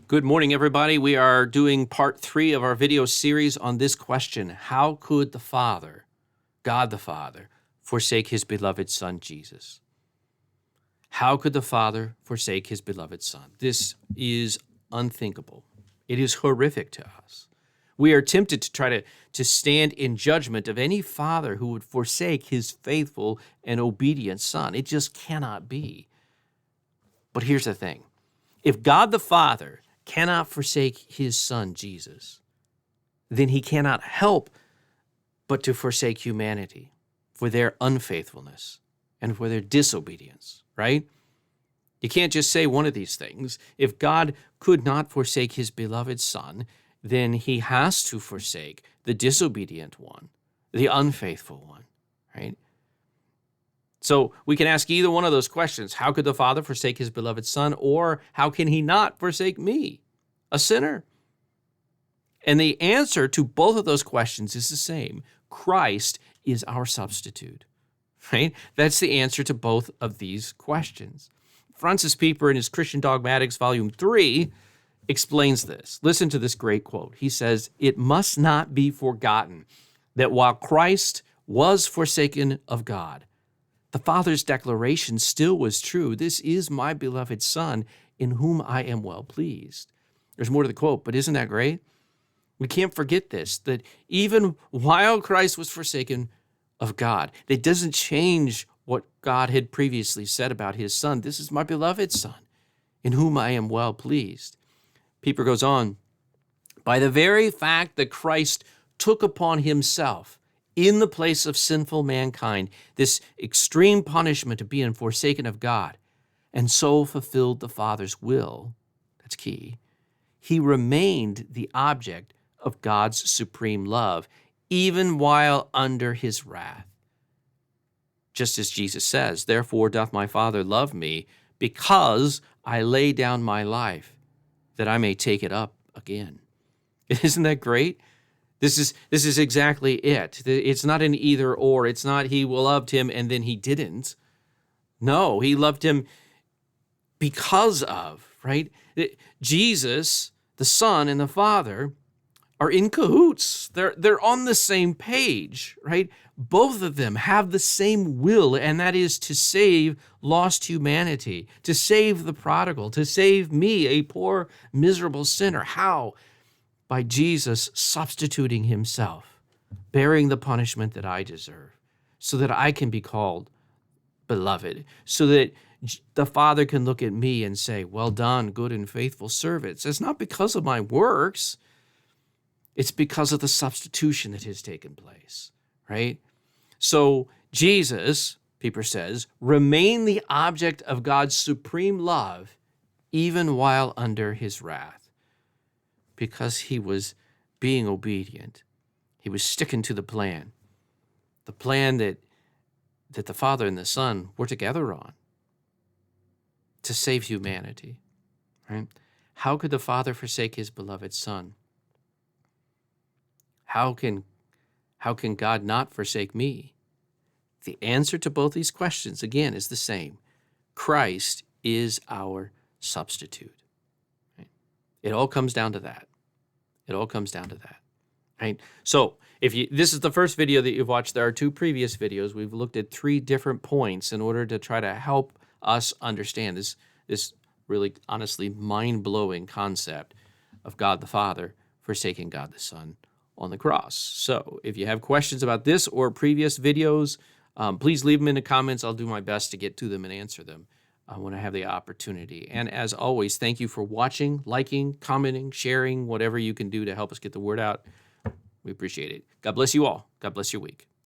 Good morning, everybody. We are doing part 3 of our video series on this question. How could the Father, God the Father, forsake his beloved Son, Jesus? How could the Father forsake his beloved Son? This is unthinkable. It is horrific to us. We are tempted to try to stand in judgment of any father who would forsake his faithful and obedient son. It just cannot be. But here's the thing. If God the Father cannot forsake his Son, Jesus, then he cannot help but to forsake humanity for their unfaithfulness and for their disobedience, right? You can't just say one of these things. If God could not forsake his beloved Son, then he has to forsake the disobedient one, the unfaithful one, right? So we can ask either one of those questions. How could the Father forsake his beloved Son? Or how can he not forsake me, a sinner? And the answer to both of those questions is the same. Christ is our substitute, right? That's the answer to both of these questions. Francis Pieper, in his Christian Dogmatics, Volume 3, explains this. Listen to this great quote. He says, "It must not be forgotten that while Christ was forsaken of God, the Father's declaration still was true. This is my beloved Son, in whom I am well pleased." There's more to the quote, but isn't that great? We can't forget this, that even while Christ was forsaken of God, it doesn't change what God had previously said about his Son. This is my beloved Son, in whom I am well pleased. Pieper goes on, by the very fact that Christ took upon himself in the place of sinful mankind, this extreme punishment of being forsaken of God, and so fulfilled the Father's will, that's key, he remained the object of God's supreme love, even while under his wrath. Just as Jesus says, "Therefore doth my Father love me, because I lay down my life, that I may take it up again." Isn't that great? This is exactly it. It's not an either or. It's not he loved him and then he didn't. No, he loved him because of, right? Jesus, the Son, and the Father are in cahoots. They're on the same page, right? Both of them have the same will, and that is to save lost humanity, to save the prodigal, to save me, a poor, miserable sinner. How? By Jesus substituting himself, bearing the punishment that I deserve, so that I can be called beloved, so that the Father can look at me and say, "Well done, good and faithful servants." It's not because of my works. It's because of the substitution that has taken place, right? So Jesus, Pieper says, remained the object of God's supreme love even while under his wrath, because he was being obedient. He was sticking to the plan that the Father and the Son were together on to save humanity, right? How could the Father forsake his beloved Son? How can God not forsake me? The answer to both these questions, again, is the same. Christ is our substitute. Right? It all comes down to that. It all comes down to that, right? So this is the first video that you've watched. There are 2 previous videos. We've looked at 3 different points in order to try to help us understand this really, honestly, mind-blowing concept of God the Father forsaking God the Son on the cross. So if you have questions about this or previous videos, please leave them in the comments. I'll do my best to get to them and answer them when I have the opportunity. And as always, thank you for watching, liking, commenting, sharing, whatever you can do to help us get the word out. We appreciate it. God bless you all. God bless your week.